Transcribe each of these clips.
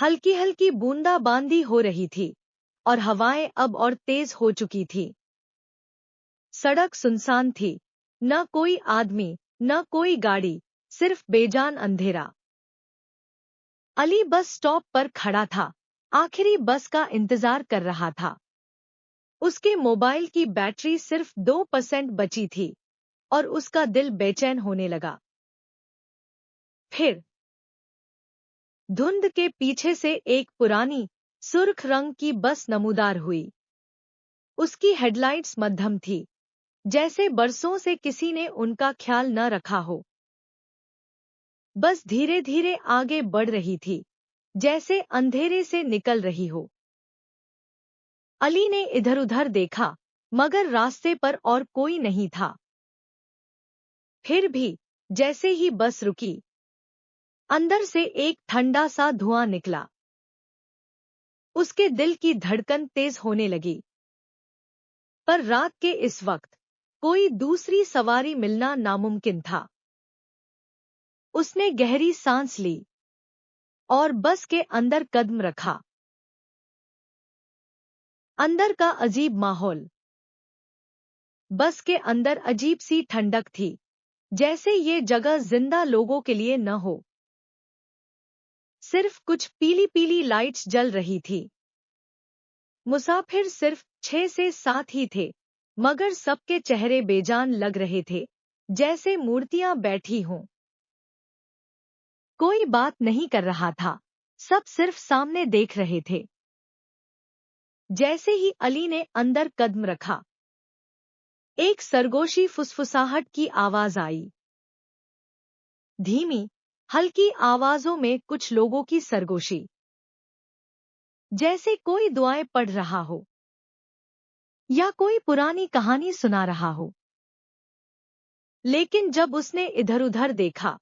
हल्की हल्की बूंदाबांदी हो रही थी और हवाएं अब और तेज हो चुकी थी। सड़क सुनसान थी, न कोई आदमी, न कोई गाड़ी, सिर्फ बेजान अंधेरा। अली बस स्टॉप पर खड़ा था, आखिरी बस का इंतजार कर रहा था। उसके मोबाइल की बैटरी सिर्फ 2% बची थी और उसका दिल बेचैन होने लगा। फिर धुंध के पीछे से एक पुरानी सुर्ख रंग की बस नमूदार हुई। उसकी हेडलाइट्स मध्यम थी, जैसे बरसों से किसी ने उनका ख्याल न रखा हो। बस धीरे धीरे आगे बढ़ रही थी, जैसे अंधेरे से निकल रही हो। अली ने इधर-उधर देखा, मगर रास्ते पर और कोई नहीं था। फिर भी जैसे ही बस रुकी, अंदर से एक ठंडा सा धुआं निकला। उसके दिल की धड़कन तेज होने लगी। पर रात के इस वक्त कोई दूसरी सवारी मिलना नामुमकिन था। उसने गहरी सांस ली और बस के अंदर कदम रखा। अंदर का अजीब माहौल। बस के अंदर अजीब सी ठंडक थी, जैसे ये जगह जिंदा लोगों के लिए न हो। सिर्फ कुछ पीली पीली लाइट्स जल रही थी। मुसाफिर सिर्फ 6 से 7 ही थे, मगर सबके चेहरे बेजान लग रहे थे, जैसे मूर्तियां बैठी हों। कोई बात नहीं कर रहा था, सब सिर्फ सामने देख रहे थे। जैसे ही अली ने अंदर कदम रखा, एक सरगोशी फुसफुसाहट की आवाज आई। धीमी, हल्की आवाजों में कुछ लोगों की सरगोशी, जैसे कोई दुआएं पढ़ रहा हो या कोई पुरानी कहानी सुना रहा हो। लेकिन जब उसने इधर-उधर देखा,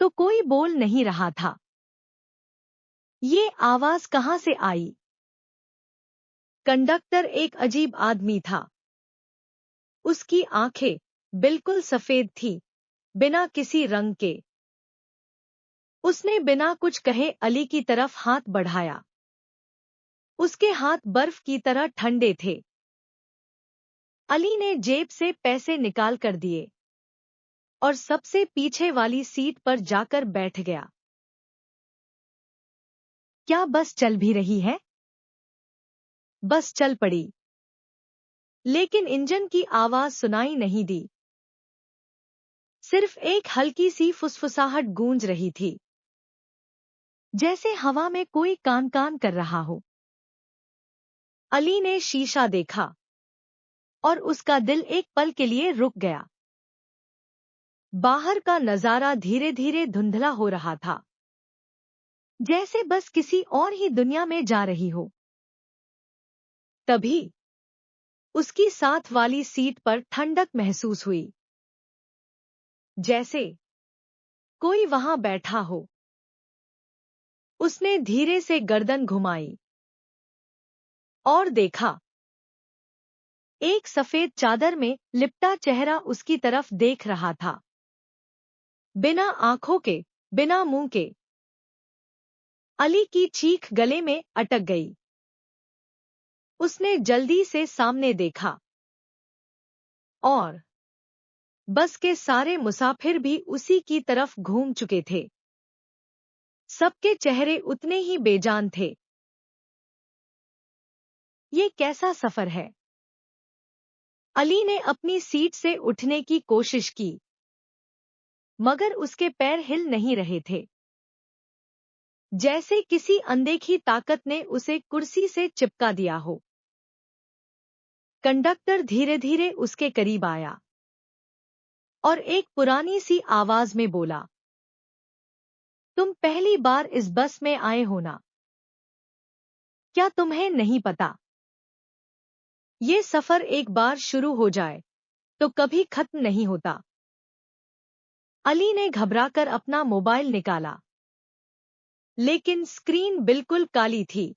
तो कोई बोल नहीं रहा था। ये आवाज कहां से आई? कंडक्टर एक अजीब आदमी था। उसकी आंखें बिल्कुल सफेद थीं, बिना किसी रंग के। उसने बिना कुछ कहे अली की तरफ हाथ बढ़ाया। उसके हाथ बर्फ की तरह ठंडे थे। अली ने जेब से पैसे निकाल कर दिए और सबसे पीछे वाली सीट पर जाकर बैठ गया। क्या बस चल भी रही है? बस चल पड़ी, लेकिन इंजन की आवाज सुनाई नहीं दी। सिर्फ एक हल्की सी फुसफुसाहट गूंज रही थी, जैसे हवा में कोई कान कान कर रहा हो। अली ने शीशा देखा और उसका दिल एक पल के लिए रुक गया। बाहर का नजारा धीरे धीरे धुंधला हो रहा था, जैसे बस किसी और ही दुनिया में जा रही हो। तभी उसकी साथ वाली सीट पर ठंडक महसूस हुई, जैसे कोई वहां बैठा हो। उसने धीरे से गर्दन घुमाई और देखा, एक सफेद चादर में लिपटा चेहरा उसकी तरफ देख रहा था। बिना आंखों के, बिना मुंह के। अली की चीख गले में अटक गई। उसने जल्दी से सामने देखा और बस के सारे मुसाफिर भी उसी की तरफ घूम चुके थे। सबके चेहरे उतने ही बेजान थे। ये कैसा सफर है? अली ने अपनी सीट से उठने की कोशिश की, मगर उसके पैर हिल नहीं रहे थे। जैसे किसी अनदेखी ताकत ने उसे कुर्सी से चिपका दिया हो। कंडक्टर धीरे धीरे उसके करीब आया और एक पुरानी सी आवाज में बोला, तुम पहली बार इस बस में आए हो ना? क्या तुम्हें नहीं पता? ये सफर एक बार शुरू हो जाए तो कभी खत्म नहीं होता। अली ने घबराकर अपना मोबाइल निकाला, लेकिन स्क्रीन बिल्कुल काली थी।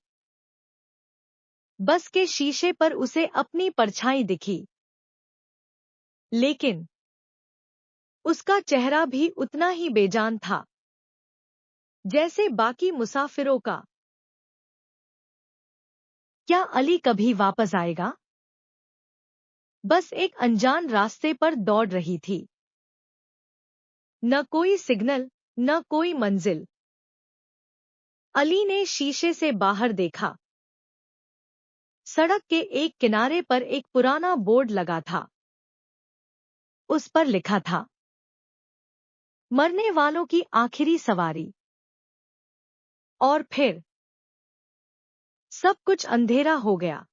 बस के शीशे पर उसे अपनी परछाई दिखी, लेकिन उसका चेहरा भी उतना ही बेजान था। जैसे बाकी मुसाफिरों का। क्या अली कभी वापस आएगा? बस एक अनजान रास्ते पर दौड़ रही थी। न कोई सिग्नल, न कोई मंजिल। अली ने शीशे से बाहर देखा। सड़क के एक किनारे पर एक पुराना बोर्ड लगा था। उस पर लिखा था, मरने वालों की आखिरी सवारी। और फिर सब कुछ अंधेरा हो गया।